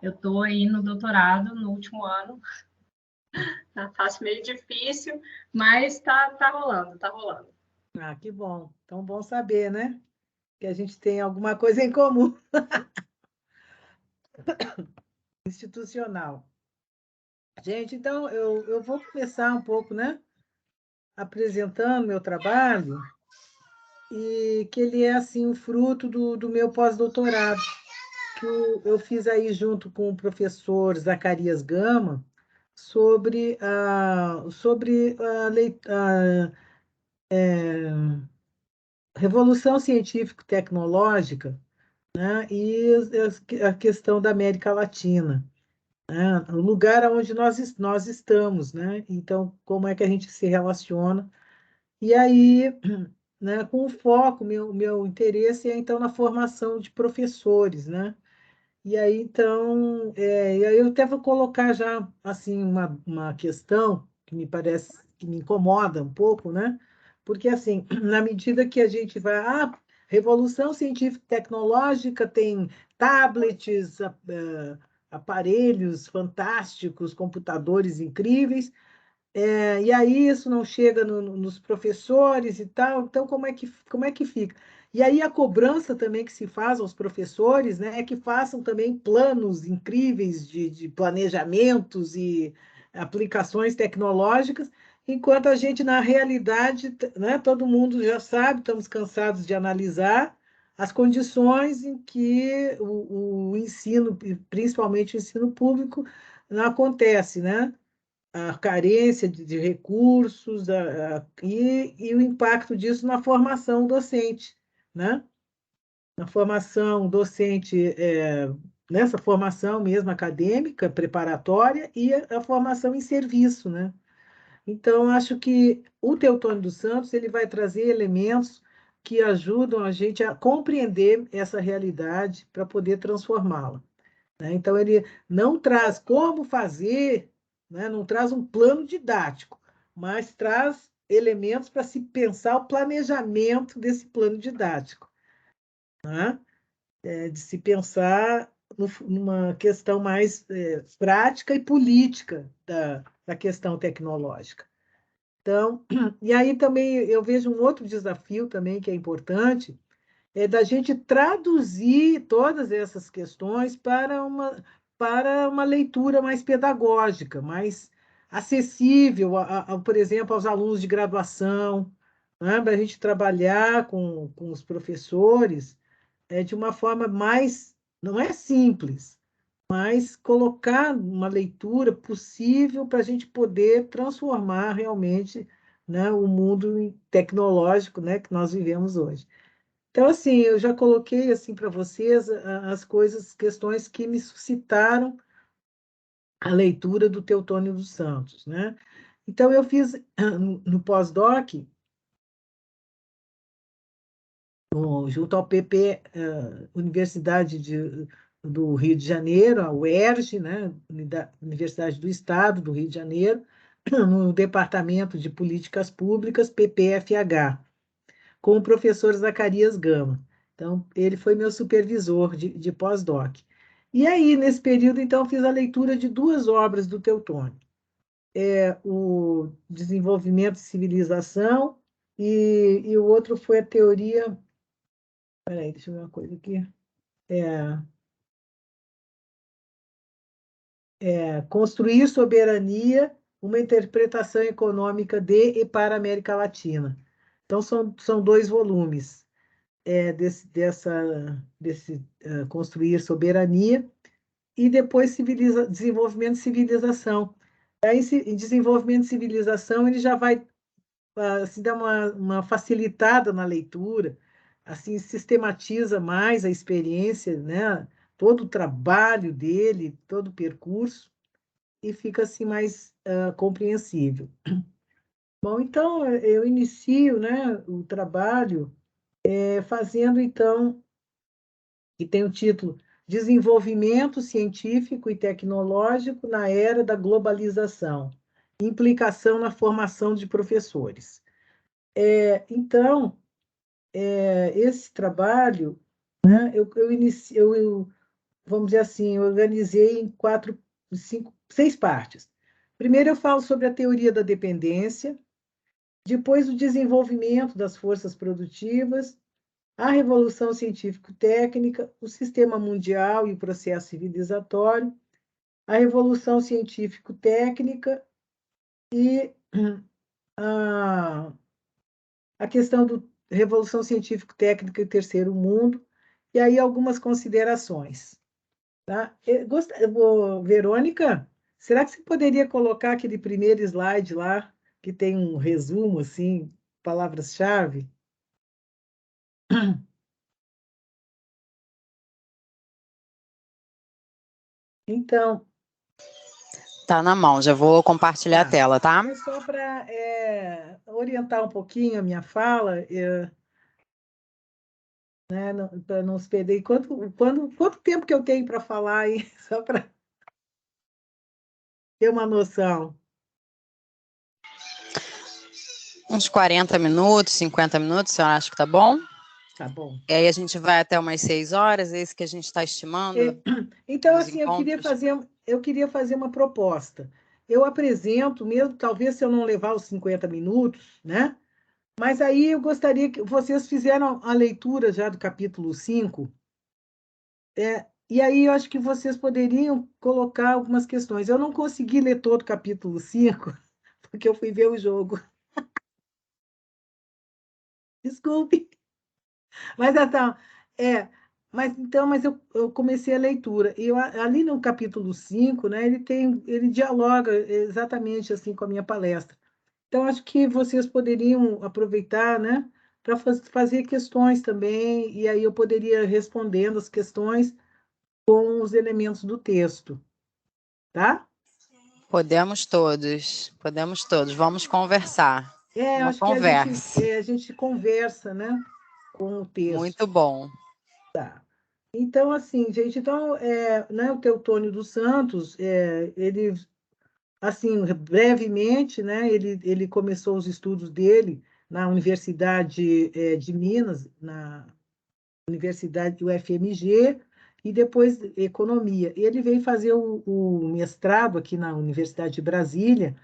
Eu estou aí no doutorado, no último ano. Tá fácil, meio difícil, mas tá rolando, tá rolando. Ah, que bom. Então, bom saber, né? Que a gente tem alguma coisa em comum, institucional. Gente, então, eu vou começar um pouco, né? Apresentando meu trabalho, e que ele é, assim, o fruto do meu pós-doutorado, que eu fiz aí junto com o professor Zacarias Gama, sobre a revolução científico-tecnológica, né, e a questão da América Latina, né, o lugar onde nós estamos, né? Então, como é que a gente se relaciona? E aí, né, com o foco, meu interesse é, então, na formação de professores, né? E aí, então, e aí eu até vou colocar já, assim, uma questão que me parece, que me incomoda um pouco, né? Porque, assim, na medida que a gente vai... revolução científica e tecnológica tem tablets, aparelhos fantásticos, computadores incríveis, e aí isso não chega nos professores e tal, então como é que fica? E aí a cobrança também que se faz aos professores, né, é que façam também planos incríveis de planejamentos e aplicações tecnológicas, enquanto a gente, na realidade, né, todo mundo já sabe, estamos cansados de analisar as condições em que o ensino, principalmente o ensino público, não acontece, né? A carência de recursos e o impacto disso na formação docente, né? Na formação docente, nessa formação mesmo acadêmica, preparatória, e a formação em serviço, né? Então, acho que o Teotônio dos Santos ele vai trazer elementos que ajudam a gente a compreender essa realidade para poder transformá-la, né? Então, ele não traz como fazer, né? Não traz um plano didático, mas traz elementos para se pensar o planejamento desse plano didático, né? De se pensar numa questão mais prática e política da questão tecnológica. Então, e aí também eu vejo um outro desafio também que é importante, é da gente traduzir todas essas questões para uma leitura mais pedagógica, mais acessível, por exemplo, aos alunos de graduação, né? Para a gente trabalhar com os professores de uma forma mais, não é simples, mas colocar uma leitura possível para a gente poder transformar realmente, né, o mundo tecnológico, né, que nós vivemos hoje. Então, assim, eu já coloquei assim para vocês as coisas, questões que me suscitaram a leitura do Teotônio dos Santos, né? Então, eu fiz no pós-doc, junto ao PP, Universidade do Rio de Janeiro, a UERJ, né? Universidade do Estado do Rio de Janeiro, no Departamento de Políticas Públicas, PPFH, com o professor Zacarias Gama. Então, ele foi meu supervisor de pós-doc. E aí, nesse período, então, fiz a leitura de duas obras do Teotônio. O Desenvolvimento e Civilização, e o outro foi a teoria... Peraí, deixa eu ver uma coisa aqui. Construir Soberania, uma interpretação econômica de e para a América Latina. Então, são dois volumes. Desse construir soberania, e depois desenvolvimento de civilização. Aí, em desenvolvimento de civilização, ele já vai assim, dar uma facilitada na leitura, assim, sistematiza mais a experiência, né? Todo o trabalho dele, todo o percurso, e fica assim mais compreensível. Bom, então eu inicio, né, o trabalho fazendo, então, que tem o título Desenvolvimento Científico e Tecnológico na Era da Globalização, Implicação na Formação de Professores. Então, esse trabalho, né, eu vamos dizer assim, eu organizei em seis partes. Primeiro eu falo sobre a teoria da dependência, depois o desenvolvimento das forças produtivas, a revolução científico-técnica, o sistema mundial e o processo civilizatório, a revolução científico-técnica e a, a questão da revolução científico-técnica e terceiro mundo, e aí algumas considerações. Tá? Verônica, será que você poderia colocar aquele primeiro slide lá, que tem um resumo, assim, palavras-chave? Então, Tá na mão, já vou compartilhar a tá. tela, tá? É só para orientar um pouquinho a minha fala, né, para não se perder. Quanto tempo que eu tenho para falar aí, só para ter uma noção? Uns 40 minutos, 50 minutos, eu acho que tá bom. Tá bom. E aí a gente vai até umas 6 horas, é isso que a gente está estimando? Então, Dos assim, encontros? eu queria fazer uma proposta. Eu apresento, mesmo talvez se eu não levar os 50 minutos, né? Mas aí eu gostaria que vocês fizeram a leitura já do capítulo 5, e aí eu acho que vocês poderiam colocar algumas questões. Eu não consegui ler todo o capítulo 5 porque eu fui ver o jogo. Desculpe. Mas então, é, mas eu comecei a leitura. E ali no capítulo 5, né, ele dialoga exatamente assim com a minha palestra. Então, acho que vocês poderiam aproveitar, né, para fazer questões também, e aí eu poderia respondendo as questões com os elementos do texto, tá? Podemos todos. Vamos conversar. Uma Acho que conversa. a gente conversa, né, com o texto. Muito bom. Então, assim, gente, né, o Teutônio dos Santos, ele, assim, brevemente, né, ele começou os estudos dele na Universidade, de Minas, na Universidade UFMG, e depois Economia. E ele veio fazer o mestrado aqui na Universidade de Brasília,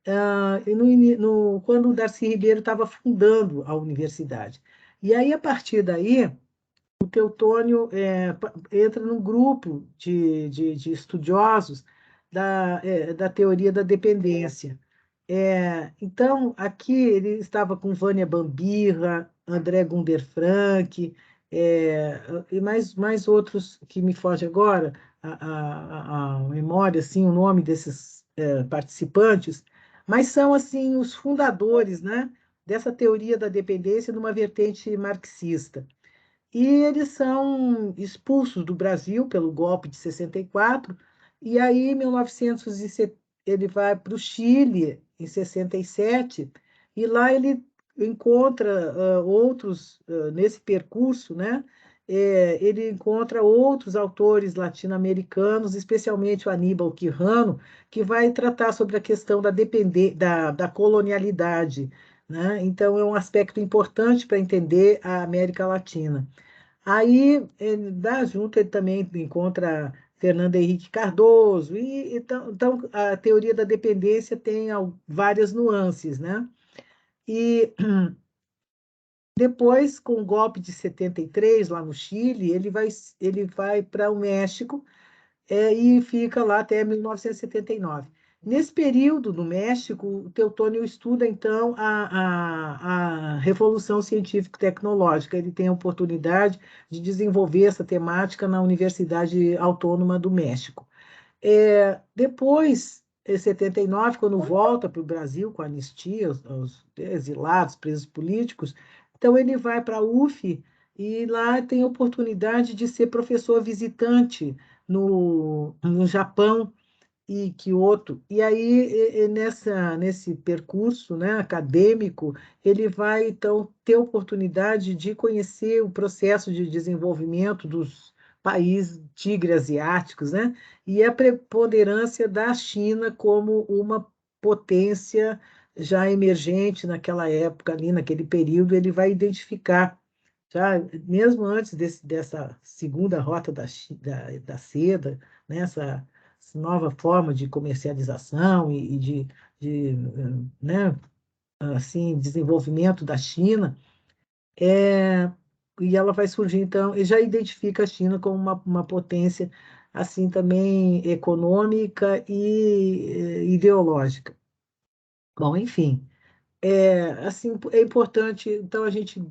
e quando o Darcy Ribeiro estava fundando a universidade. E aí, a partir daí, o Teutônio entra num grupo de estudiosos da teoria da dependência. Então, aqui ele estava com Vânia Bambirra, André Gunder Frank, e mais outros que me foge agora, a memória, assim, o nome desses participantes, mas são, assim, os fundadores, né, dessa teoria da dependência numa vertente marxista. E eles são expulsos do Brasil pelo golpe de 64, e aí, em 1970, ele vai para o Chile, em 67, e lá ele encontra outros, nesse percurso, né? Ele encontra outros autores latino-americanos, especialmente o Aníbal Quijano, que vai tratar sobre a questão da colonialidade, né? Então, é um aspecto importante para entender a América Latina. Aí, junto, ele também encontra Fernando Henrique Cardoso, então a teoria da dependência tem várias nuances, né? E depois, com o golpe de 73, lá no Chile, ele vai para o México, e fica lá até 1979. Nesse período, no México, o Teutônio estuda, então, a Revolução Científico-Tecnológica. Ele tem a oportunidade de desenvolver essa temática na Universidade Autônoma do México. Depois, em 79, quando volta para o Brasil com a anistia aos exilados, presos políticos, então ele vai para a UF e lá tem a oportunidade de ser professor visitante no Japão e Kyoto. E aí, nesse percurso, né, acadêmico, ele vai, então, ter oportunidade de conhecer o processo de desenvolvimento dos países tigre asiáticos, né, e a preponderância da China como uma potência já emergente naquela época, ali naquele período, ele vai identificar já mesmo antes dessa segunda rota da seda, né, essa nova forma de comercialização e de, né, assim, desenvolvimento da China, e ela vai surgir, então, e já identifica a China como uma potência, assim, também econômica e ideológica. Bom, enfim, assim, é importante, então, a gente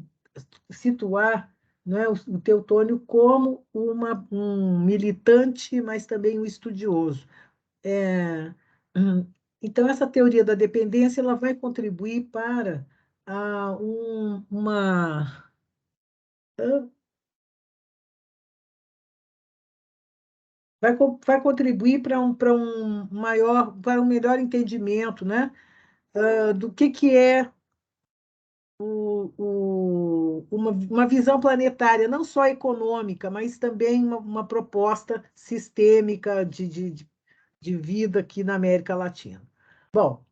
situar, né, o Teutônio como um militante, mas também um estudioso. É, então, essa teoria da dependência ela vai contribuir para uma vai contribuir para um melhor entendimento, né, do que é uma visão planetária, não só econômica, mas também uma proposta sistêmica de vida aqui na América Latina. Bom,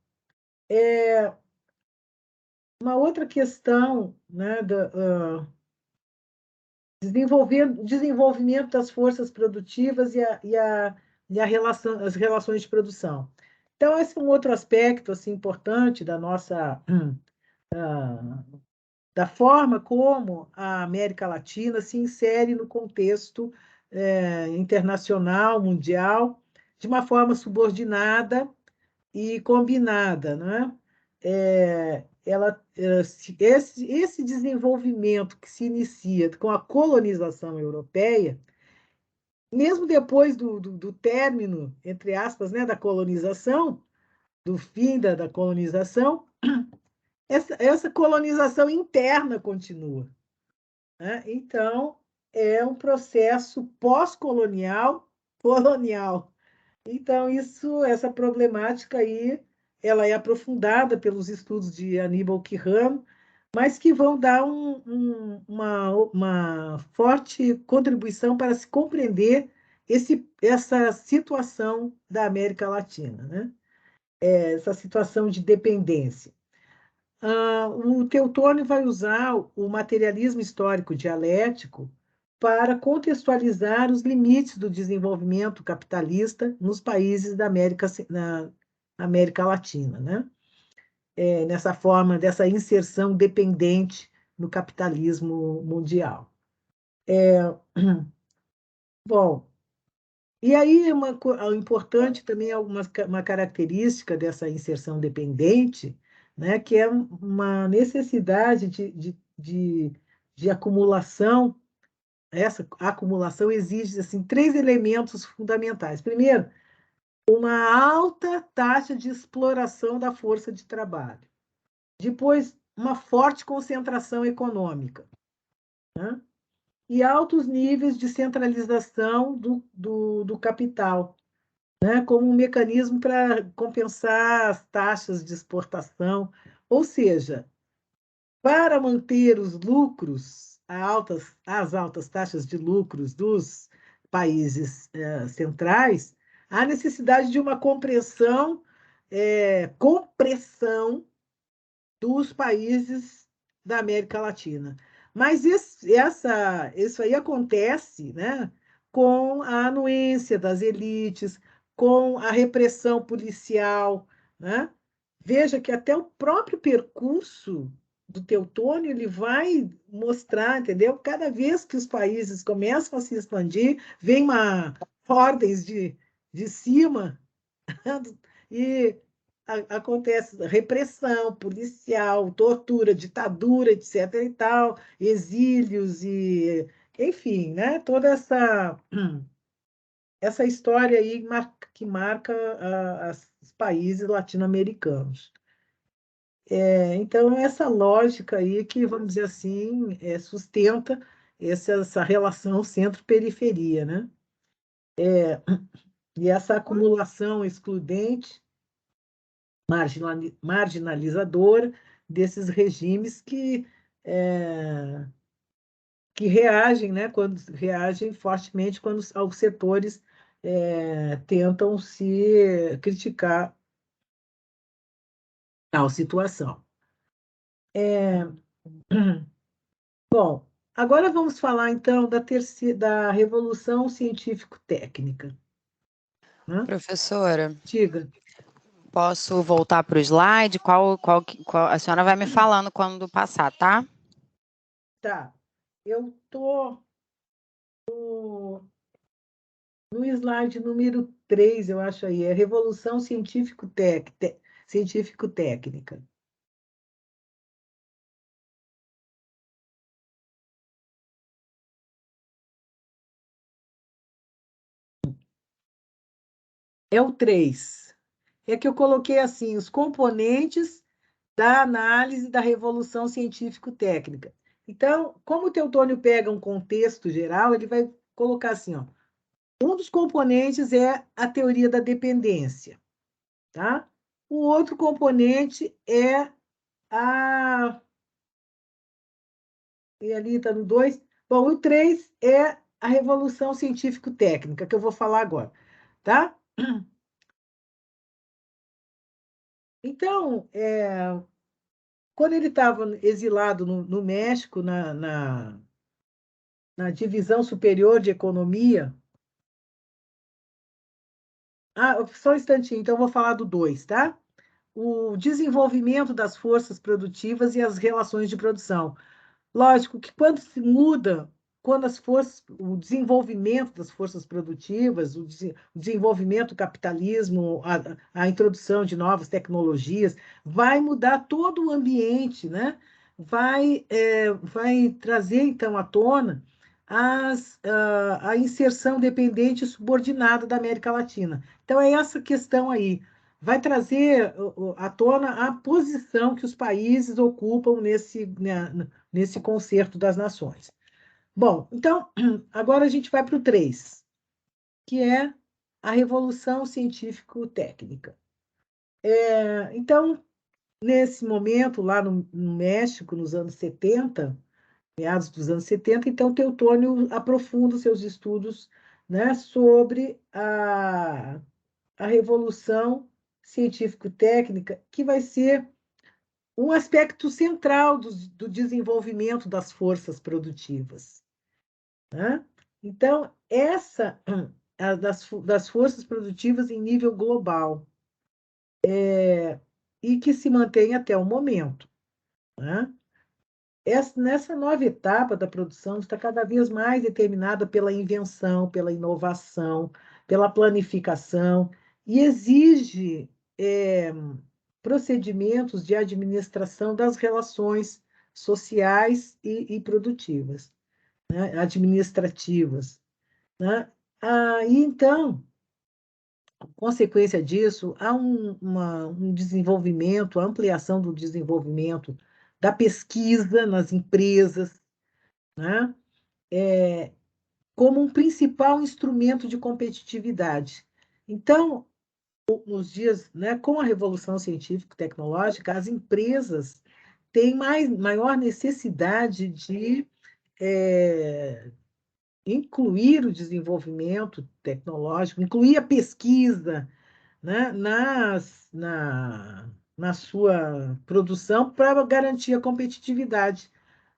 uma outra questão, né, desenvolvimento das forças produtivas as relações de produção. Então, esse é um outro aspecto assim, importante da forma como a América Latina se insere no contexto internacional, mundial, de uma forma subordinada e combinada, né? Esse desenvolvimento que se inicia com a colonização europeia, mesmo depois do término, entre aspas, né, da colonização, do fim da colonização, essa colonização interna continua, né? Então, é um processo pós-colonial, colonial. Então, essa problemática aí, ela é aprofundada pelos estudos de Aníbal Quijano, mas que vão dar uma forte contribuição para se compreender essa situação da América Latina, né? Essa situação de dependência. O Teutônio vai usar o materialismo histórico dialético para contextualizar os limites do desenvolvimento capitalista nos países na América Latina, né? Nessa forma dessa inserção dependente no capitalismo mundial. Bom, e aí importante também uma característica dessa inserção dependente, né, que é uma necessidade de acumulação. Essa acumulação exige assim, 3 elementos fundamentais. Primeiro, uma alta taxa de exploração da força de trabalho. Depois, uma forte concentração econômica, né? E altos níveis de centralização do capital, né? Como um mecanismo para compensar as taxas de exportação. Ou seja, para manter os lucros, as altas taxas de lucros dos países centrais, há necessidade de uma compressão dos países da América Latina. Mas isso aí acontece, né, com a anuência das elites, com a repressão policial, né? Veja que até o próprio percurso do Teutônio ele vai mostrar, entendeu? Cada vez que os países começam a se expandir, vem ordens de cima e acontece repressão policial, tortura, ditadura, etc. e tal, exílios e, enfim, né? Toda essa história aí que marca os países latino-americanos. Então, essa lógica aí que, vamos dizer assim, sustenta essa relação centro-periferia, né? E essa acumulação excludente marginalizadora desses regimes que reagem, né, quando reagem fortemente quando os setores tentam se criticar a situação. Bom, Agora vamos falar, então, da Revolução Científico-Técnica. Né? Professora, Diga. posso voltar para o slide? A senhora vai me falando quando passar, tá? Tá. Eu estou no slide número 3, eu acho aí, é Revolução Científico-Técnica. É o 3. É que eu coloquei assim, os componentes da análise da Revolução Científico-Técnica. Então, como o Teutônio pega um contexto geral, ele vai colocar assim, ó, um dos componentes é a teoria da dependência, tá? O outro componente é a... E ali está no 2. Bom, o 3 é a Revolução Científico-Técnica, que eu vou falar agora, tá? Então, quando ele estava exilado no México, na Divisão Superior de Economia... Ah, só um instantinho, então eu vou falar do 2, tá? O desenvolvimento das forças produtivas e as relações de produção. Lógico que quando se muda, quando o desenvolvimento das forças produtivas, o desenvolvimento do capitalismo, a introdução de novas tecnologias, vai mudar todo o ambiente, né? Vai trazer, então, à tona a inserção dependente e subordinada da América Latina. Então, é essa questão aí. Vai trazer à tona a posição que os países ocupam nesse concerto das nações. Bom, então, agora a gente vai para o 3, que é a Revolução Científico-Técnica. Então, nesse momento, lá no México, nos anos 70, meados dos anos 70, então Teutônio aprofunda os seus estudos, né, sobre a Revolução Científico-Técnica, que vai ser um aspecto central do desenvolvimento das forças produtivas. Né? Então, essa das forças produtivas em nível global, e que se mantém até o momento. Né? Nessa nova etapa da produção, está cada vez mais determinada pela invenção, pela inovação, pela planificação, e exige procedimentos de administração das relações sociais e produtivas, né? Administrativas. Né? E então, consequência disso, há um desenvolvimento, a ampliação do desenvolvimento da pesquisa nas empresas, né? Como um principal instrumento de competitividade. Então, nos dias, né, com a revolução científico-tecnológica, as empresas têm maior necessidade de incluir o desenvolvimento tecnológico, incluir a pesquisa, né, na sua produção para garantir a competitividade.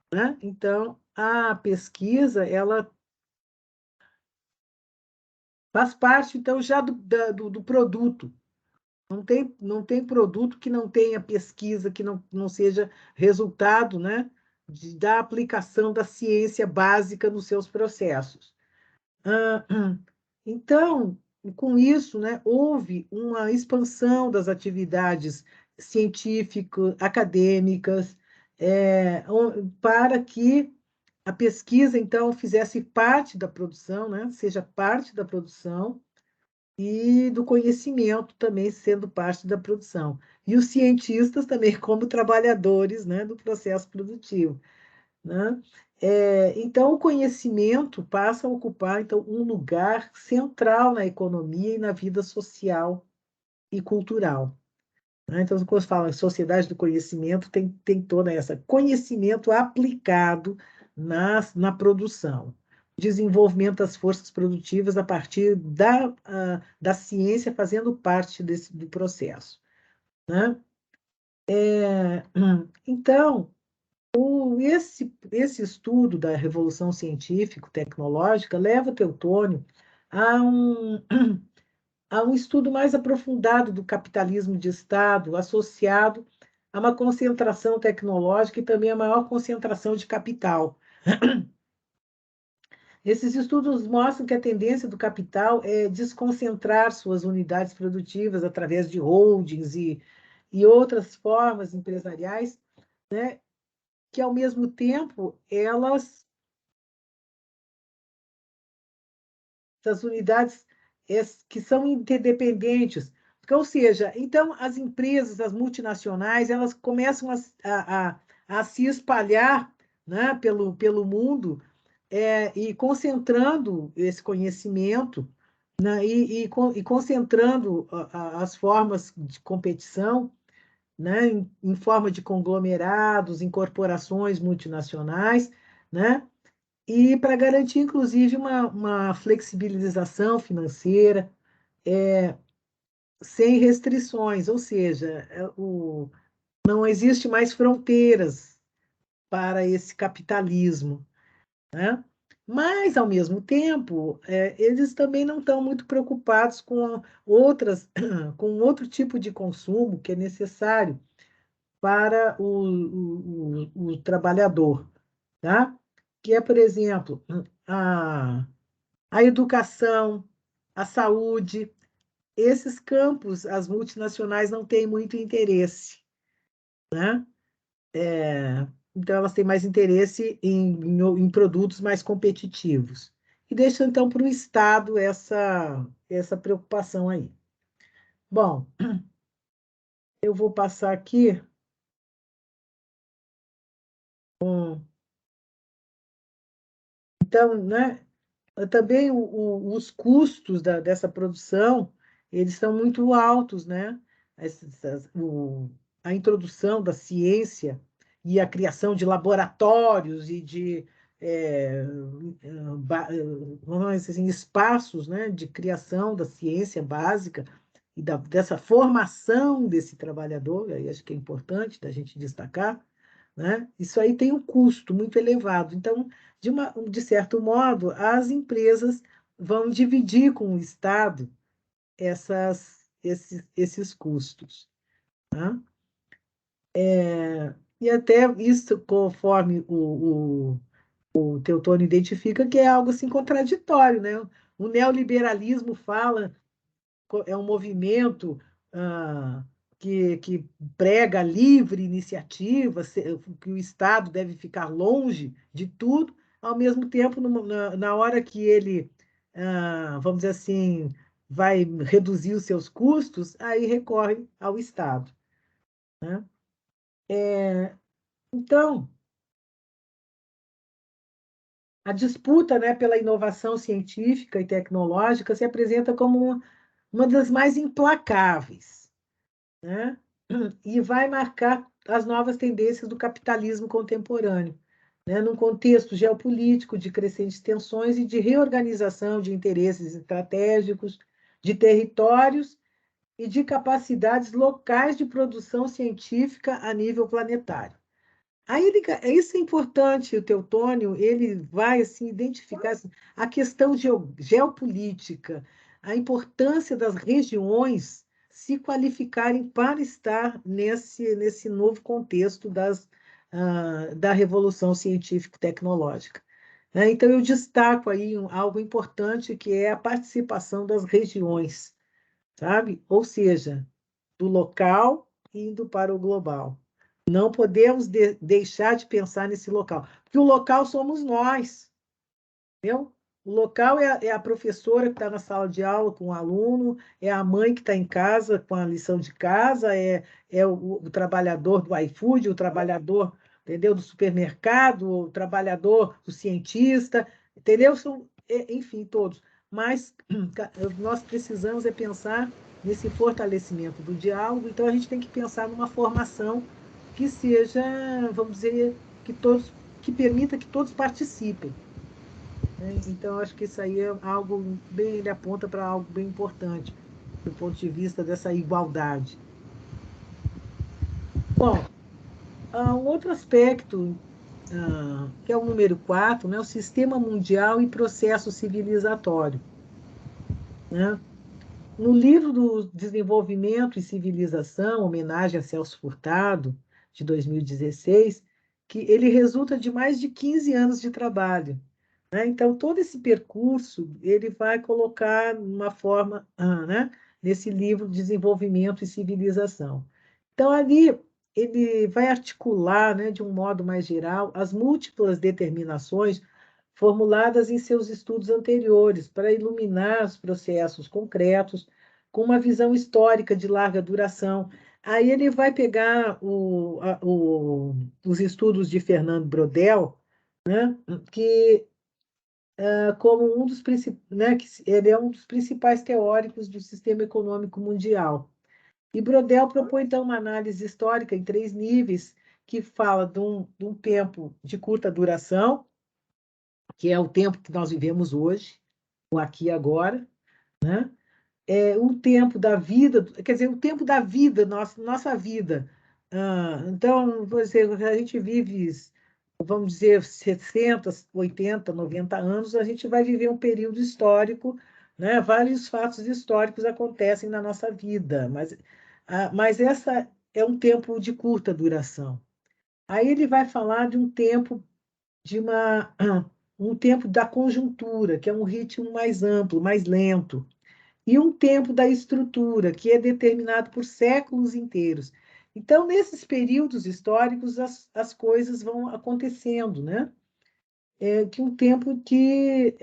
Né? Então, a pesquisa ela faz parte, então, já do produto. Não tem produto que não tenha pesquisa, que não seja resultado, né, da aplicação da ciência básica nos seus processos. Então, com isso, né, houve uma expansão das atividades científicas, acadêmicas, para que a pesquisa, então, fizesse parte da produção, né, seja parte da produção, e do conhecimento também sendo parte da produção. E os cientistas também como trabalhadores, né, do processo produtivo. Né? Então, o conhecimento passa a ocupar então, um lugar central na economia e na vida social e cultural. Né? Então, quando fala em sociedade do conhecimento, tem toda essa conhecimento aplicado na produção. Desenvolvimento das forças produtivas a partir da ciência fazendo parte do processo. Né? Então, Esse estudo da revolução científico-tecnológica leva o Teutônio a um estudo mais aprofundado do capitalismo de Estado, associado a uma concentração tecnológica e também a maior concentração de capital. Esses estudos mostram que a tendência do capital é desconcentrar suas unidades produtivas através de holdings e outras formas empresariais, né, que, ao mesmo tempo, essas unidades que são interdependentes. Ou seja, então, as empresas, as multinacionais, elas começam a se espalhar, né, pelo mundo, e concentrando esse conhecimento, né, e concentrando as formas de competição, né, em forma de conglomerados, em corporações multinacionais, né, e para garantir, inclusive, uma flexibilização financeira, sem restrições, ou seja, não existe mais fronteiras para esse capitalismo, né? Mas, ao mesmo tempo, eles também não estão muito preocupados com com outro tipo de consumo que é necessário para o trabalhador, tá? Que é, por exemplo, a educação, a saúde. Esses campos, as multinacionais não têm muito interesse, né? Então, elas têm mais interesse em produtos mais competitivos. E deixa, então, para o Estado essa preocupação aí. Bom, eu vou passar aqui. Então, né, também os custos dessa produção, eles são muito altos, né? A introdução da ciência e a criação de laboratórios e de vamos dizer assim, espaços, né, de criação da ciência básica e dessa formação desse trabalhador, aí acho que é importante da gente destacar, né? Isso aí tem um custo muito elevado. Então, de certo modo, as empresas vão dividir com o Estado esses custos, né? E até isso, conforme o Teutônio identifica, que é algo assim contraditório, né? O neoliberalismo fala, é um movimento ah, que prega livre iniciativa, que o Estado deve ficar longe de tudo, ao mesmo tempo, na hora que ele, vamos dizer assim, vai reduzir os seus custos, aí recorre ao Estado, né? Então, a disputa, né, pela inovação científica e tecnológica se apresenta como uma das mais implacáveis, né? E vai marcar as novas tendências do capitalismo contemporâneo, né? Num contexto geopolítico de crescentes tensões e de reorganização de interesses estratégicos, de territórios e de capacidades locais de produção científica a nível planetário. Aí isso é importante, o Teutônio, ele vai assim, identificar assim, a questão geopolítica, a importância das regiões se qualificarem para estar nesse novo contexto da revolução científico-tecnológica, né? Então, eu destaco aí algo importante, que é a participação das regiões, sabe? Ou seja, do local indo para o global. Não podemos deixar de pensar nesse local, porque o local somos nós, entendeu? O local é a professora que está na sala de aula com o aluno, é a mãe que está em casa com a lição de casa, é o trabalhador do iFood, o trabalhador, entendeu, do supermercado, o trabalhador, o cientista, entendeu? Enfim, todos. Mas nós precisamos pensar nesse fortalecimento do diálogo, então a gente tem que pensar numa formação que seja, vamos dizer, que permita que todos participem, né? Então, acho que isso aí é algo bem, ele aponta para algo bem importante, do ponto de vista dessa igualdade. Bom, Um outro aspecto, que é o número 4, né, o sistema mundial e processo civilizatório, né? No livro do Desenvolvimento e Civilização, homenagem a Celso Furtado, de 2016, que ele resulta de mais de 15 anos de trabalho, né? Então, todo esse percurso ele vai colocar uma forma, né, nesse livro Desenvolvimento e Civilização. Então, ali ele vai articular, né, de um modo mais geral, as múltiplas determinações formuladas em seus estudos anteriores para iluminar os processos concretos com uma visão histórica de larga duração. Aí ele vai pegar os estudos de Fernando Brodel, né, que como um dos né, que ele é um dos principais teóricos do sistema econômico mundial. E Brodel propõe, então, uma análise histórica em 3 níveis, que fala de um tempo de curta duração, que é o tempo que nós vivemos hoje, o aqui e agora, né? Um tempo da vida, quer dizer, o tempo da vida, nossa vida. Então, você, a gente vive, vamos dizer, 60, 80, 90 anos, a gente vai viver um período histórico, né? Vários fatos históricos acontecem na nossa vida, mas essa é um tempo de curta duração. Aí ele vai falar de um tempo de um tempo da conjuntura, que é um ritmo mais amplo, mais lento, e um tempo da estrutura, que é determinado por séculos inteiros. Então, nesses períodos históricos, as coisas vão acontecendo, né? Que um tempo que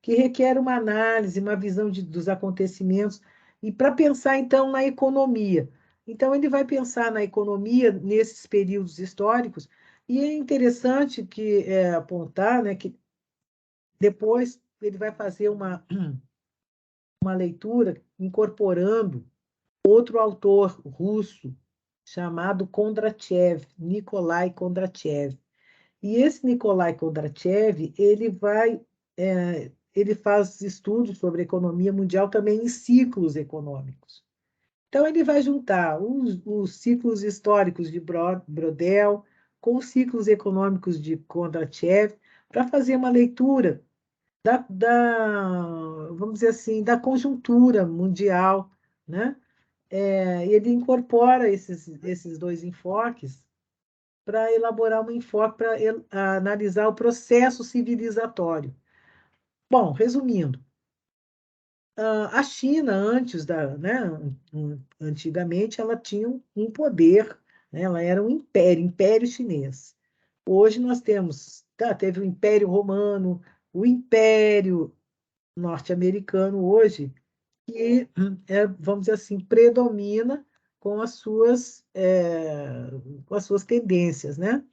requer uma análise, uma visão dos acontecimentos, e para pensar, então, na economia. Então, ele vai pensar na economia nesses períodos históricos, e é interessante apontar, né, que depois ele vai fazer uma leitura incorporando outro autor russo chamado Kondratiev, Nikolai Kondratiev. E esse Nikolai Kondratiev, ele faz estudos sobre economia mundial também em ciclos econômicos. Então, ele vai juntar os ciclos históricos de Brodel com os ciclos econômicos de Kondratiev para fazer uma leitura vamos dizer assim, da conjuntura mundial, né? Ele incorpora esses 2 enfoques para elaborar um enfoque para analisar o processo civilizatório. Bom, resumindo, a China, né, antigamente, ela tinha um poder, né, ela era um império, império chinês. Hoje nós teve o Império Romano, o Império norte-americano hoje, que, vamos dizer assim, predomina com com as suas tendências, né?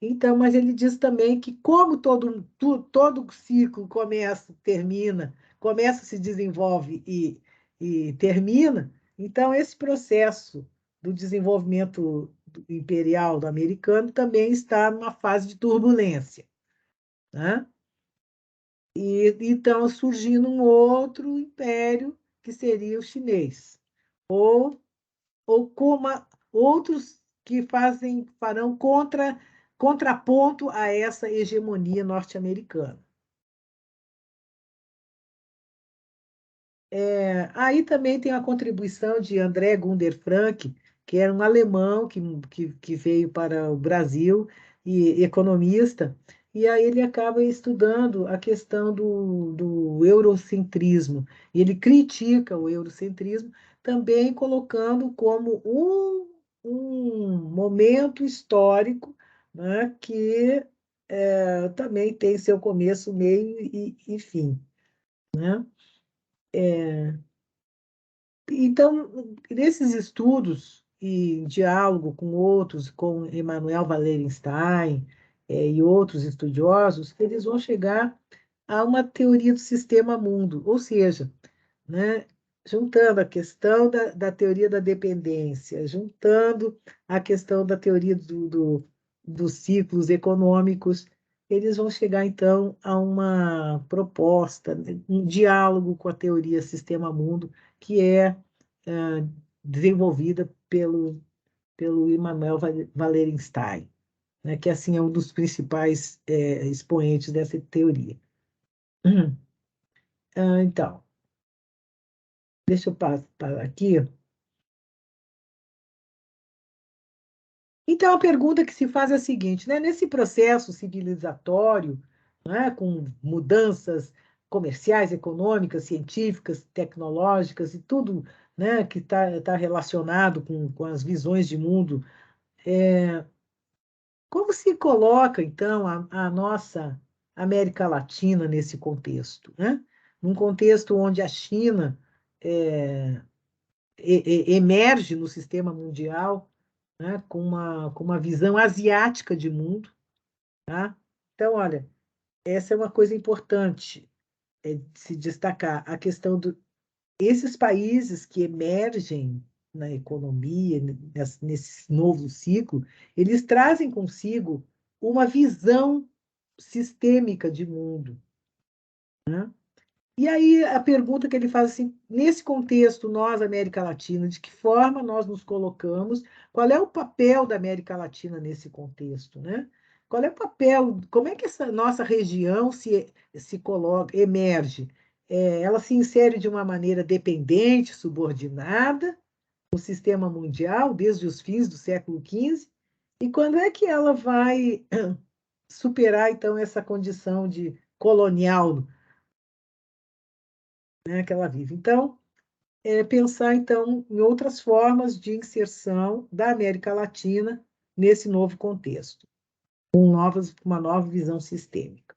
Então, mas ele diz também que como todo ciclo termina, começa, se desenvolve e termina, então esse processo do desenvolvimento imperial do americano também está numa fase de turbulência, né? E então surgindo um outro império que seria o chinês, ou como outros que farão contraponto a essa hegemonia norte-americana. Aí também tem a contribuição de André Gunder Frank, que era um alemão que veio para o Brasil e economista, e aí ele acaba estudando a questão do eurocentrismo. E ele critica o eurocentrismo, também colocando como um momento histórico, né, que também tem seu começo, meio e fim, né? Então, nesses estudos e diálogo com outros, com Emanuel Wallerstein, e outros estudiosos, eles vão chegar a uma teoria do sistema mundo, ou seja, né, juntando a questão da teoria da dependência, juntando a questão da teoria dos ciclos econômicos, eles vão chegar, então, a uma proposta, um diálogo com a teoria sistema mundo, que é desenvolvida pelo Immanuel Wallerstein, né, que assim é um dos principais expoentes dessa teoria. Então, deixa eu parar aqui. Então, a pergunta que se faz é a seguinte, né? Nesse processo civilizatório, né, com mudanças comerciais, econômicas, científicas, tecnológicas e tudo, né, que tá relacionado com as visões de mundo, como se coloca, então, a nossa América Latina nesse contexto, né? Num contexto onde a China emerge no sistema mundial, né, com uma visão asiática de mundo, tá? Então, olha, essa é uma coisa importante de se destacar, a questão esses países que emergem na economia, nesse novo ciclo, eles trazem consigo uma visão sistêmica de mundo, né? E aí a pergunta que ele faz assim, nesse contexto, nós, América Latina, de que forma nós nos colocamos, qual é o papel da América Latina nesse contexto, né? Qual é o papel, como é que essa nossa região se coloca, emerge? Ela se insere de uma maneira dependente, subordinada, no sistema mundial, desde os fins do século XV, e quando é que ela vai superar, então, essa condição de colonial, né, que ela vive? Então, pensar, então, em outras formas de inserção da América Latina nesse novo contexto, com uma nova visão sistêmica.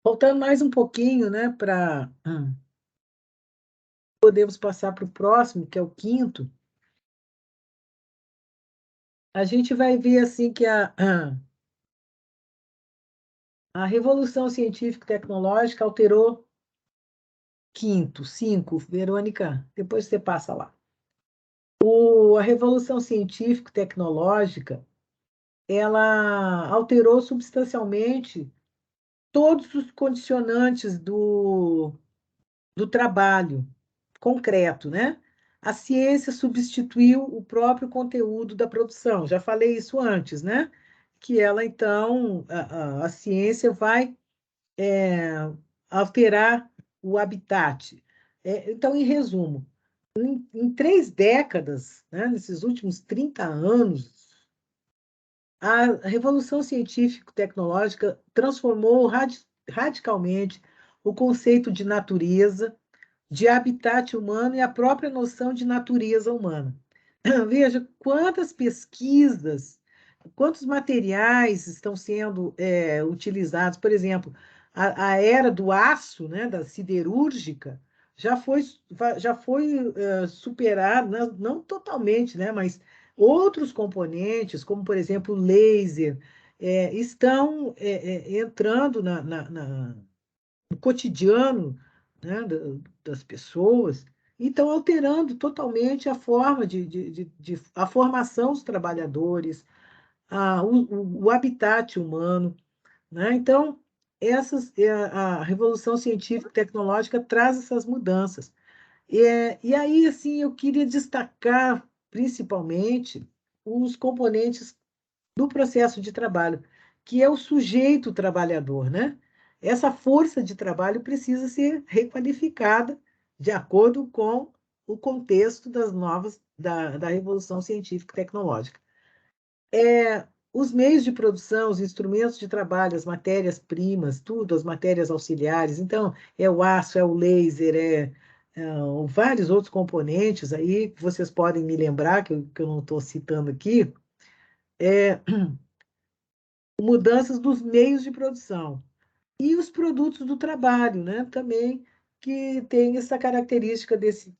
Voltando mais um pouquinho, né, para podemos passar para o próximo, que é o quinto, a gente vai ver assim que a revolução científico-tecnológica alterou quinto, cinco, Verônica, depois você passa lá. A revolução científico-tecnológica, ela alterou substancialmente todos os condicionantes do trabalho concreto, né? A ciência substituiu o próprio conteúdo da produção. Já falei isso antes, né? Que ela, então, a ciência vai alterar o habitat. Então, em resumo, em 3 décadas, né, nesses últimos 30 anos, a revolução científico-tecnológica transformou radicalmente o conceito de natureza, de habitat humano e a própria noção de natureza humana. Veja quantas pesquisas, quantos materiais estão sendo utilizados. Por exemplo, a era do aço, né, da siderúrgica, já foi superada, não totalmente, né, mas outros componentes, como, por exemplo, o laser, estão entrando no cotidiano, né, das pessoas, e estão alterando totalmente a forma a formação dos trabalhadores, o habitat humano, né? Então, a revolução científica e tecnológica traz essas mudanças. E aí, assim, eu queria destacar, principalmente, os componentes do processo de trabalho, que é o sujeito trabalhador, né? Essa força de trabalho precisa ser requalificada de acordo com o contexto da revolução científica e tecnológica. Os meios de produção, os instrumentos de trabalho, as matérias-primas, tudo, as matérias auxiliares, então, é o aço, é o laser, vários outros componentes aí, que vocês podem me lembrar, que eu não estou citando aqui, mudanças dos meios de produção. E os produtos do trabalho, né? Também, que tem essa característica desse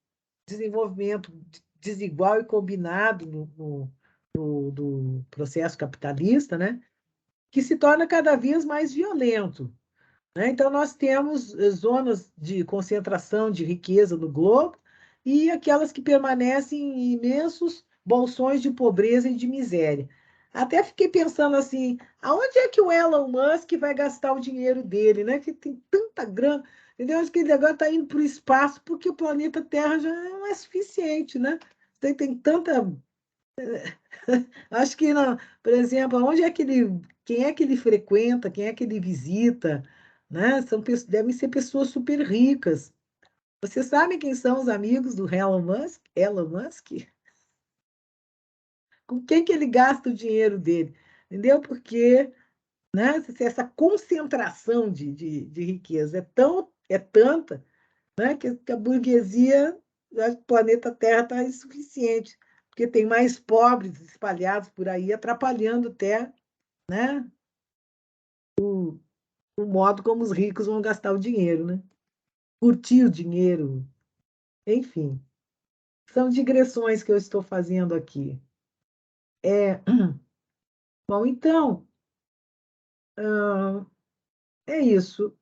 desenvolvimento desigual e combinado do processo capitalista, né? Que se torna cada vez mais violento, né? Então, nós temos zonas de concentração de riqueza no globo e aquelas que permanecem em imensos bolsões de pobreza e de miséria. Até fiquei pensando assim, aonde é que o Elon Musk vai gastar o dinheiro dele, né? Que tem tanta grana, entendeu? Acho que ele agora está indo para o espaço porque o planeta Terra já não é suficiente, né? Tem tanta. Acho que, não, por exemplo, onde é que ele, quem é que ele frequenta, quem é que ele visita, né? Devem ser pessoas super ricas. Você sabe quem são os amigos do Elon Musk? Elon Musk? Com quem que ele gasta o dinheiro dele? Entendeu? Porque, né, essa concentração de riqueza é tanta, né, que a burguesia, o planeta Terra está insuficiente, porque tem mais pobres espalhados por aí, atrapalhando até, né, o modo como os ricos vão gastar o dinheiro, né? Curtir o dinheiro, enfim. São digressões que eu estou fazendo aqui. Bom, então, é isso,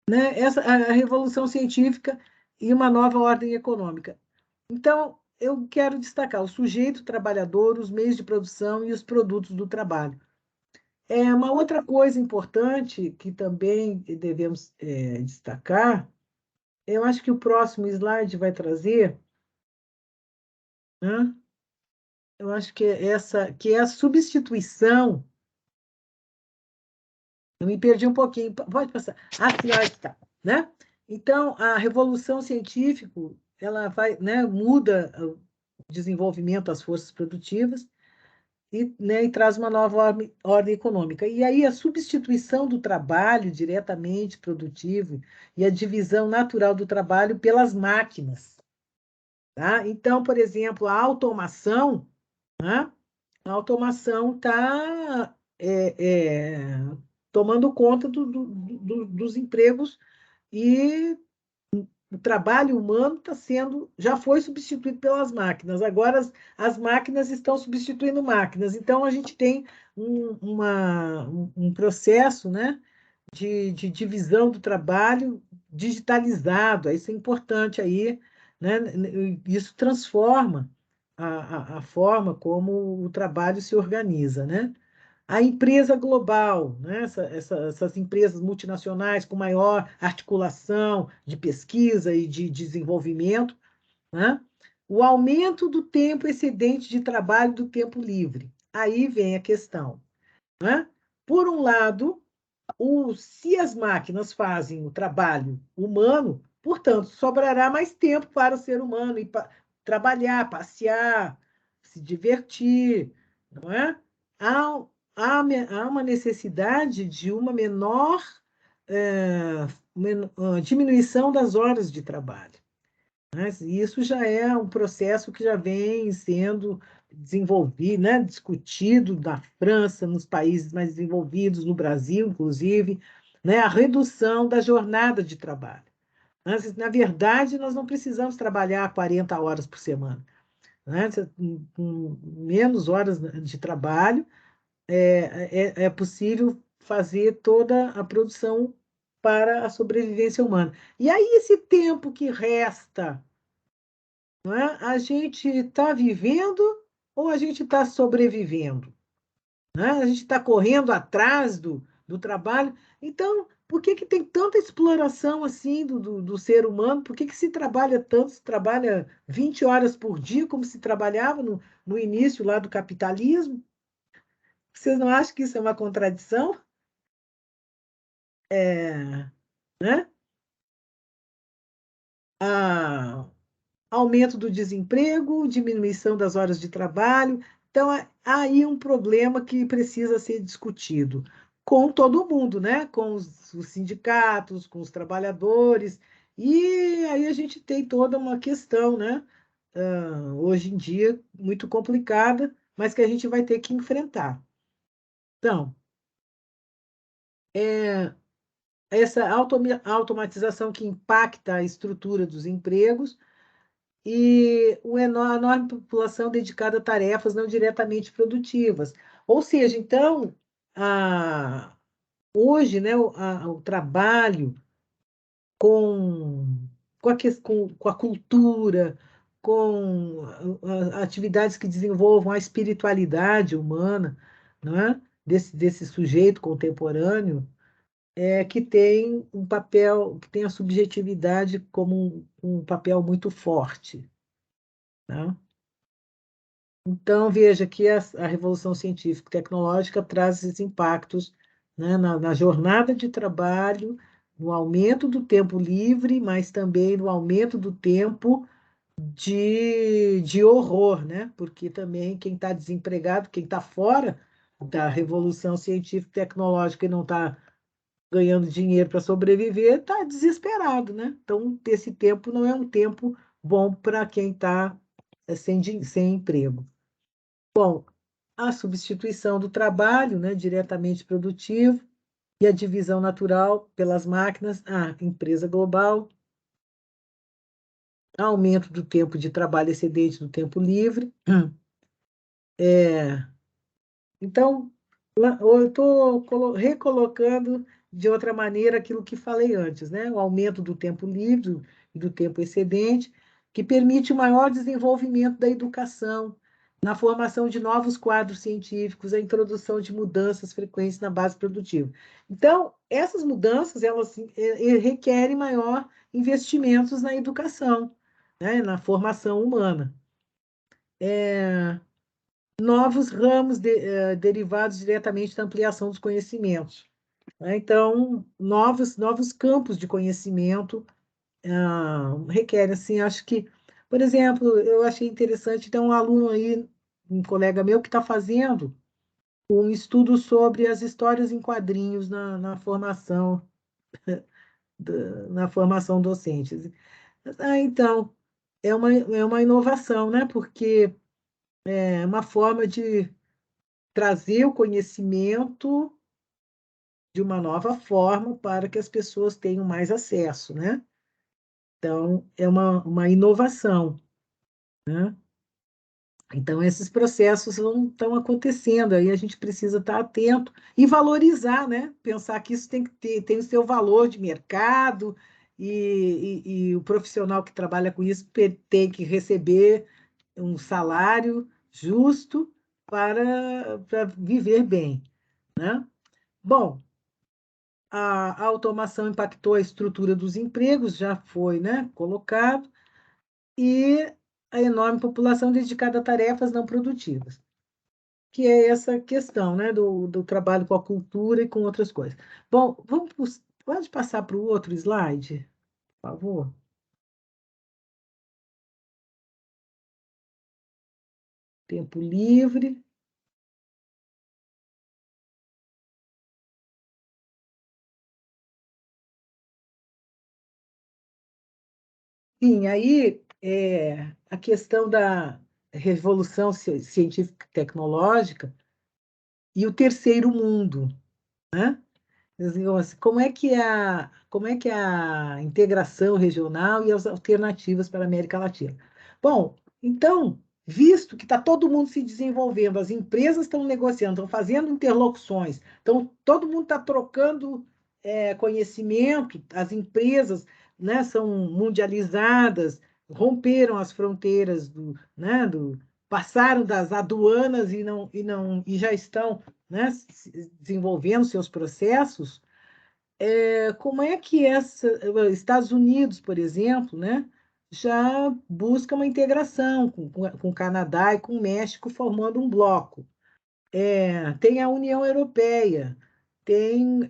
né? A revolução científica e uma nova ordem econômica. Então, eu quero destacar o sujeito trabalhador, os meios de produção e os produtos do trabalho. Uma outra coisa importante que também devemos destacar, eu acho que o próximo slide vai trazer, né? Eu acho que que é a substituição. Eu me perdi um pouquinho, pode passar. Ah, sim, lá está, né? Então, a revolução científica, ela vai, né, muda o desenvolvimento das forças produtivas e, né, e traz uma nova ordem econômica. E aí a substituição do trabalho diretamente produtivo e a divisão natural do trabalho pelas máquinas, tá? Então, por exemplo, a automação, né? A automação está tomando conta dos empregos e o trabalho humano já foi substituído pelas máquinas. Agora as máquinas estão substituindo máquinas. Então a gente tem um processo, né, de divisão do trabalho digitalizado. Isso é importante aí, né? Isso transforma a forma como o trabalho se organiza, né? A empresa global, né? Essas empresas multinacionais com maior articulação de pesquisa e de desenvolvimento, né? O aumento do tempo excedente de trabalho do tempo livre. Aí vem a questão, né? Por um lado, se as máquinas fazem o trabalho humano, portanto, sobrará mais tempo para o ser humano ir trabalhar, passear, se divertir, não é? Há, há uma necessidade de uma menor diminuição das horas de trabalho, né? Isso já é um processo que já vem sendo desenvolvido, né? Discutido na França, nos países mais desenvolvidos, no Brasil, inclusive, né? A redução da jornada de trabalho. Na verdade, nós não precisamos trabalhar 40 horas por semana, né? Com menos horas de trabalho, é possível fazer toda a produção para a sobrevivência humana. E aí, esse tempo que resta, não é? A gente está vivendo ou a gente está sobrevivendo? Né? A gente está correndo atrás do trabalho. Então, por que tem tanta exploração assim do ser humano? Por que se trabalha tanto? Se trabalha 20 horas por dia, como se trabalhava no início lá do capitalismo? Vocês não acham que isso é uma contradição? Né? Ah, aumento do desemprego, diminuição das horas de trabalho. Então, há aí um problema que precisa ser discutido com todo mundo, né? Com os sindicatos, com os trabalhadores. E aí a gente tem toda uma questão, né? Hoje em dia, muito complicada, mas que a gente vai ter que enfrentar. Então, essa automatização que impacta a estrutura dos empregos e a enorme população dedicada a tarefas não diretamente produtivas. Ou seja, então, hoje, né, o trabalho com a cultura, com atividades que desenvolvam a espiritualidade humana, não é? Desse sujeito contemporâneo, que tem um papel, que tem a subjetividade como um papel muito forte, né? Então, veja que a revolução científica e tecnológica traz esses impactos, né, na jornada de trabalho, no aumento do tempo livre, mas também no aumento do tempo de horror, né? Porque também quem está desempregado, quem está fora da revolução científica e tecnológica e não está ganhando dinheiro para sobreviver, está desesperado, né? Então, esse tempo não é um tempo bom para quem está sem emprego. Bom, a substituição do trabalho, né, diretamente produtivo, e a divisão natural pelas máquinas, a empresa global, aumento do tempo de trabalho excedente do tempo livre. Então, eu estou recolocando de outra maneira aquilo que falei antes, né? O aumento do tempo livre e do tempo excedente, que permite o maior desenvolvimento da educação, na formação de novos quadros científicos, a introdução de mudanças frequentes na base produtiva. Então, essas mudanças, elas requerem maior investimentos na educação, né? Na formação humana. Novos ramos derivados diretamente da ampliação dos conhecimentos, né? Então, novos campos de conhecimento requerem, assim, acho que, por exemplo, eu achei interessante, tem um aluno aí, um colega meu, que está fazendo um estudo sobre as histórias em quadrinhos na formação, na formação docente. Então, é uma inovação, né? Porque é uma forma de trazer o conhecimento de uma nova forma para que as pessoas tenham mais acesso, né? Então, é uma inovação, né? Então, esses processos não estão acontecendo, aí a gente precisa estar atento e valorizar, né? Pensar que isso tem o seu valor de mercado e o profissional que trabalha com isso tem que receber um salário justo para viver bem, né? Bom, a automação impactou a estrutura dos empregos, já foi, né, colocado, e a enorme população dedicada a tarefas não produtivas, que é essa questão, né, do trabalho com a cultura e com outras coisas. Bom, pode passar para o outro slide, por favor? Tempo livre. Sim, aí a questão da revolução científica e tecnológica e o terceiro mundo, né? Assim, como é que é a integração regional e as alternativas para a América Latina? Bom, então, visto que está todo mundo se desenvolvendo, as empresas estão negociando, estão fazendo interlocuções, então todo mundo está trocando conhecimento, as empresas, né, são mundializadas, romperam as fronteiras né, passaram das aduanas e já estão, né, desenvolvendo seus processos. Como é que Estados Unidos, por exemplo, né, já busca uma integração com o Canadá e com o México formando um bloco. Tem a União Europeia, tem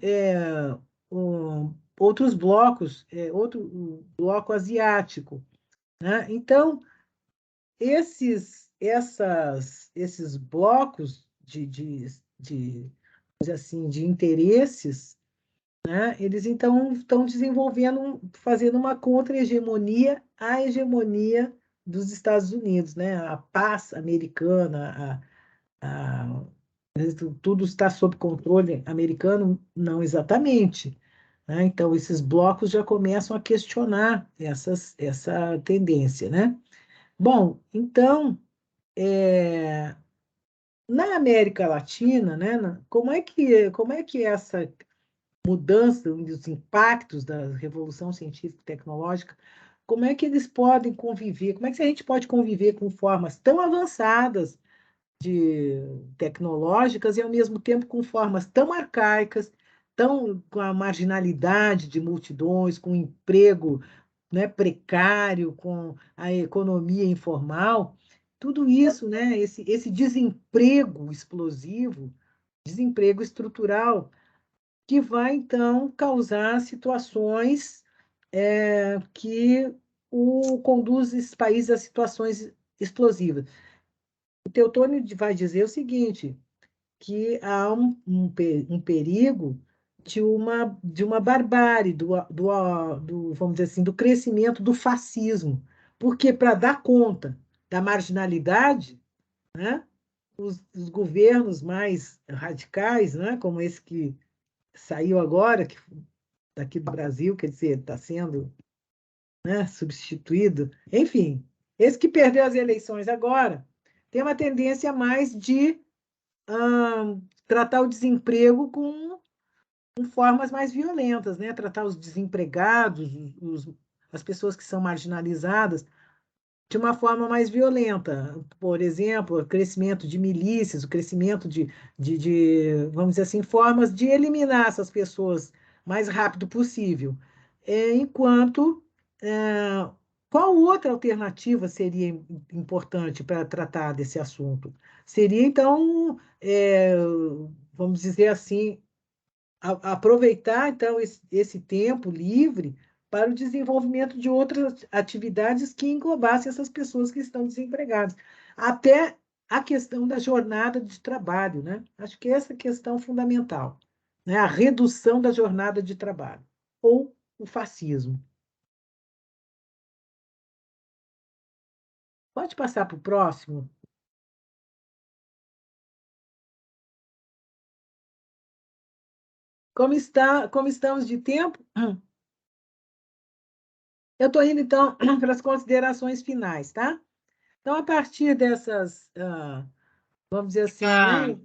outros blocos, outro bloco asiático, né? Então, esses blocos de interesses, né? Eles então estão desenvolvendo, fazendo uma contra-hegemonia à hegemonia dos Estados Unidos, né? A paz americana, tudo está sob controle americano? Não exatamente, né? Então, esses blocos já começam a questionar essa tendência, né? Bom, então, na América Latina, né, como é que essa mudança, os impactos da revolução científica e tecnológica como é que eles podem conviver, como é que a gente pode conviver com formas tão avançadas de tecnológicas e, ao mesmo tempo, com formas tão arcaicas, tão com a marginalidade de multidões, com emprego, né, precário, com a economia informal, tudo isso, né, esse desemprego explosivo, desemprego estrutural, que vai, então, causar situações que conduz esses países a situações explosivas. O Teotônio vai dizer o seguinte, que há um perigo de uma barbárie, vamos dizer assim, do crescimento do fascismo. Porque, para dar conta da marginalidade, né, os governos mais radicais, né, como esse que saiu agora, daqui do Brasil, quer dizer, está sendo, né, substituído, enfim, esse que perdeu as eleições agora, tem uma tendência mais de tratar o desemprego com formas mais violentas, né? Tratar os desempregados, as pessoas que são marginalizadas, de uma forma mais violenta. Por exemplo, o crescimento de milícias, o crescimento vamos dizer assim, formas de eliminar essas pessoas mais rápido possível. Enquanto, qual outra alternativa seria importante para tratar desse assunto? Seria, então, vamos dizer assim, aproveitar, então, esse tempo livre para o desenvolvimento de outras atividades que englobassem essas pessoas que estão desempregadas. Até a questão da jornada de trabalho, né? Acho que essa é a questão fundamental, né? A redução da jornada de trabalho, ou o fascismo. Pode passar para o próximo? Como estamos de tempo? Eu estou indo, então, para as considerações finais, tá? Então, a partir dessas, vamos dizer assim, né,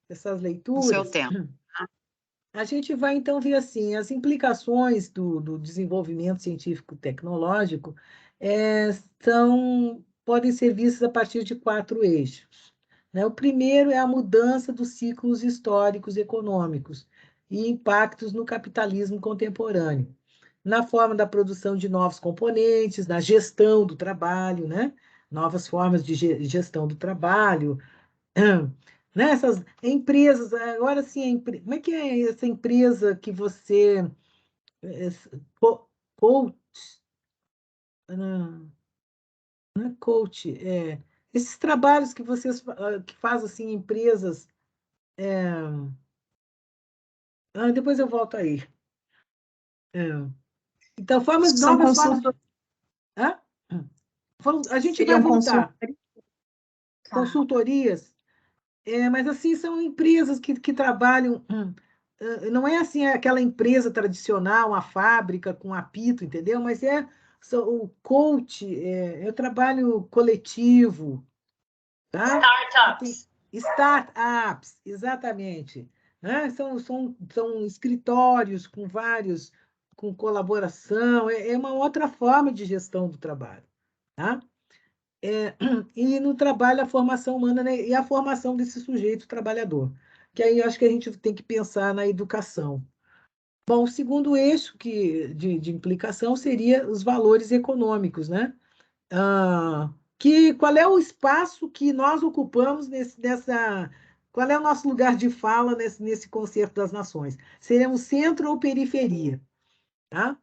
essas No seu leituras, tempo. a gente vai, então, ver assim, as implicações do desenvolvimento científico-tecnológico podem ser vistas a partir de 4 eixos, né? O primeiro é a mudança dos ciclos históricos econômicos e impactos no capitalismo contemporâneo, na forma da produção de novos componentes, na gestão do trabalho, né? Novas formas de gestão do trabalho, né? Essas empresas, agora sim, como é que é essa empresa que você, é, coach, não, não é coach, esses trabalhos que vocês que fazem assim, empresas, depois eu volto aí. Então, São novas formas. Hã? A gente vai seriam voltar. Tá. Consultorias, mas assim são empresas que trabalham. Não é assim aquela empresa tradicional, uma fábrica com apito, entendeu? Mas o coach, é o trabalho coletivo, tá? Startups. Startups, exatamente. Né? São escritórios com colaboração, é uma outra forma de gestão do trabalho, tá? E no trabalho, a formação humana, né, e a formação desse sujeito trabalhador, que aí eu acho que a gente tem que pensar na educação. Bom, o segundo eixo de implicação seria os valores econômicos, né? Qual é o espaço que nós ocupamos qual é o nosso lugar de fala nesse concerto das nações? Seremos centro ou periferia? Tá?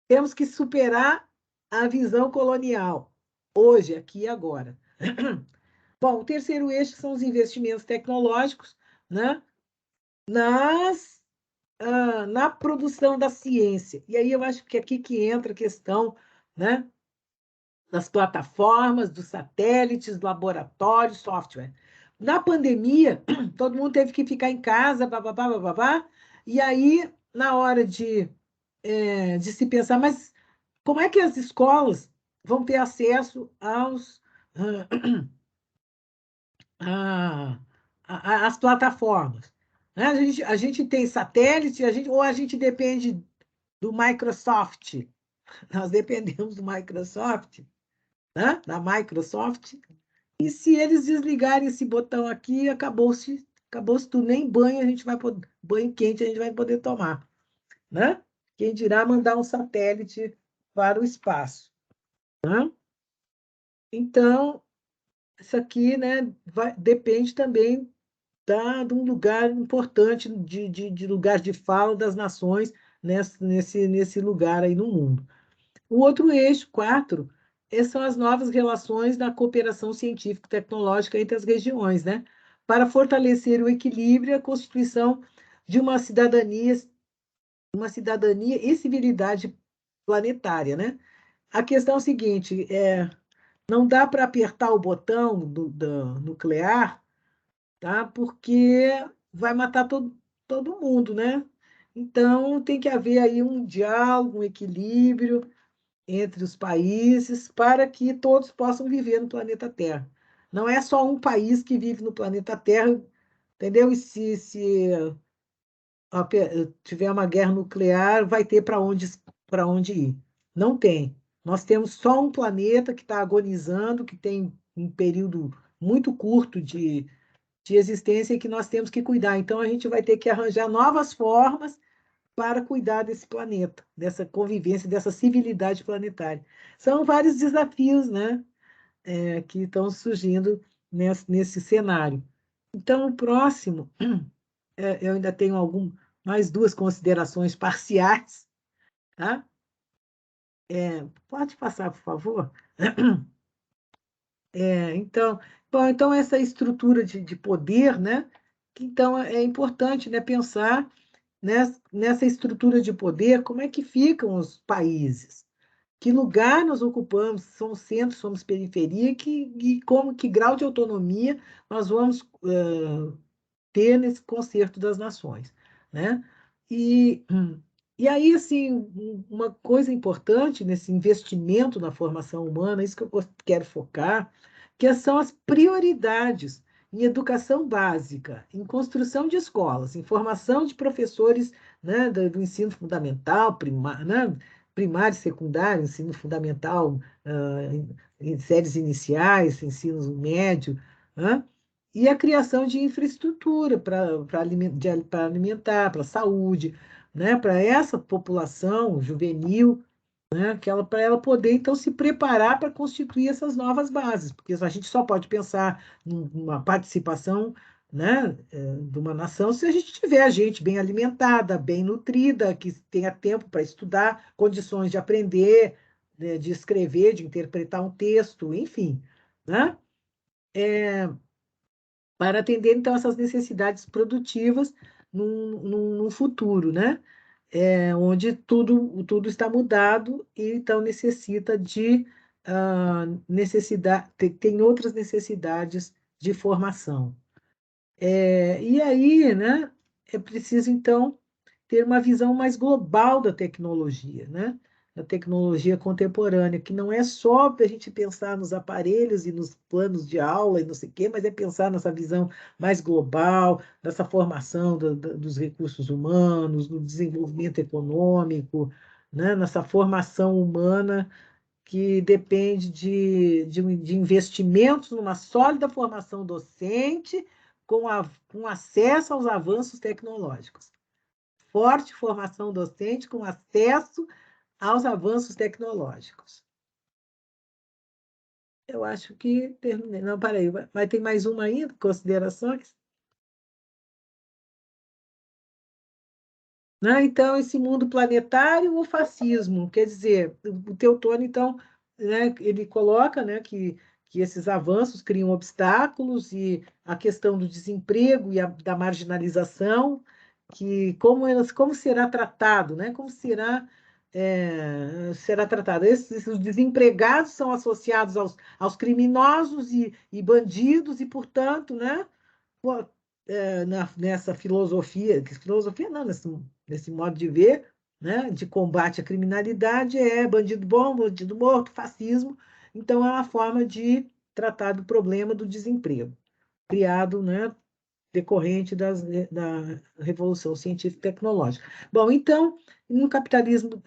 Temos que superar a visão colonial, hoje, aqui e agora. Bom, o terceiro eixo são os investimentos tecnológicos, né? Na produção da ciência. E aí eu acho que aqui que entra a questão, né, das plataformas, dos satélites, laboratórios, software. Na pandemia, todo mundo teve que ficar em casa, bababá, bababá, e aí, na hora de se pensar, mas como é que as escolas vão ter acesso às plataformas? Né? A gente tem satélite, ou a gente depende do Microsoft, Nós dependemos do Microsoft, né? Da Microsoft, e se eles desligarem esse botão aqui, acabou-se tudo. Nem banho a gente vai poder, banho quente a gente vai poder tomar, né? Quem dirá mandar um satélite para o espaço, né? Então, isso aqui, né, depende também de um lugar importante, de lugar de fala das nações nesse lugar aí no mundo. O outro eixo, 4, são as novas relações da cooperação científico-tecnológica entre as regiões, né? Para fortalecer o equilíbrio e a constituição de uma cidadania e civilidade planetária, né? A questão é a seguinte, não dá para apertar o botão do nuclear, tá? Porque vai matar todo mundo, né? Então, tem que haver aí um diálogo, um equilíbrio entre os países para que todos possam viver no planeta Terra. Não é só um país que vive no planeta Terra, entendeu? E se tiver uma guerra nuclear, vai ter para onde ir. Não tem. Nós temos só um planeta que está agonizando, que tem um período muito curto de existência e que nós temos que cuidar. Então, a gente vai ter que arranjar novas formas para cuidar desse planeta, dessa convivência, dessa civilidade planetária. São vários desafios, né, que estão surgindo nesse cenário. Então, o próximo, eu ainda tenho mais duas considerações parciais, tá? Pode passar, por favor? Então, bom, então essa estrutura de poder, né? Que, então, é importante, né, pensar nessa estrutura de poder, como é que ficam os países? Que lugar nós ocupamos? Somos centro, somos periferia? Que grau de autonomia nós vamos ter nesse concerto das nações, né? E, e aí, assim, uma coisa importante nesse investimento na formação humana, isso que eu quero focar, que são as prioridades em educação básica, em construção de escolas, em formação de professores, né, do ensino fundamental, né, primário, secundário, ensino fundamental, em séries iniciais, ensino médio, né? E a criação de infraestrutura para alimentar, para a saúde, né? Para essa população juvenil, né? Para ela poder, então, se preparar para constituir essas novas bases, porque a gente só pode pensar numa participação, né, de uma nação se a gente tiver gente bem alimentada, bem nutrida, que tenha tempo para estudar, condições de aprender, né, de escrever, de interpretar um texto, enfim, né? Para atender, então, essas necessidades produtivas num futuro, né? Onde tudo está mudado e, então, necessita de tem outras necessidades de formação. E aí, né, é preciso, então, ter uma visão mais global da tecnologia, né? Da tecnologia contemporânea, que não é só para a gente pensar nos aparelhos e nos planos de aula e não sei o quê, mas é pensar nessa visão mais global, nessa formação dos recursos humanos, no desenvolvimento econômico, né? Nessa formação humana que depende de investimentos numa sólida formação docente com acesso aos avanços tecnológicos. Forte formação docente com acesso aos avanços tecnológicos. Eu acho que terminei. Não, peraí, vai ter mais uma ainda? Considerações? Né? Então, esse mundo planetário ou fascismo? Quer dizer, o Teotônio, então, né, ele coloca, né, que esses avanços criam obstáculos e a questão do desemprego e da marginalização, que como será tratado, né? Como será tratado? Esses desempregados são associados aos criminosos e bandidos e, portanto, né? Nessa filosofia não, nesse modo de ver, né, de combate à criminalidade, é bandido bom, bandido morto, fascismo. Então, é uma forma de tratar do problema do desemprego, criado, né, decorrente da Revolução Científica e Tecnológica. Bom, então, no capitalismo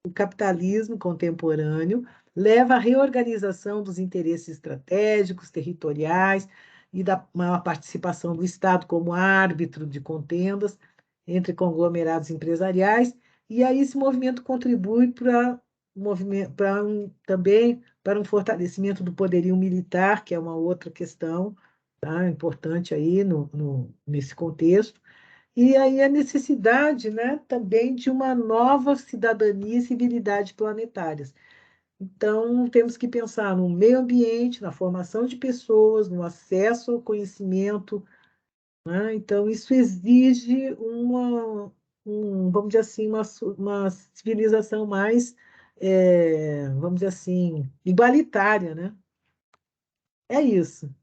o capitalismo contemporâneo leva à reorganização dos interesses estratégicos, territoriais e da maior participação do Estado como árbitro de contendas entre conglomerados empresariais, e aí esse movimento contribui também para um fortalecimento do poderio militar, que é uma outra questão, tá, importante aí nesse contexto, e aí a necessidade, né, também de uma nova cidadania e civilidade planetárias. Então, temos que pensar no meio ambiente, na formação de pessoas, no acesso ao conhecimento, né? Então, isso exige vamos dizer assim, uma civilização mais, vamos dizer assim, igualitária, né? É isso.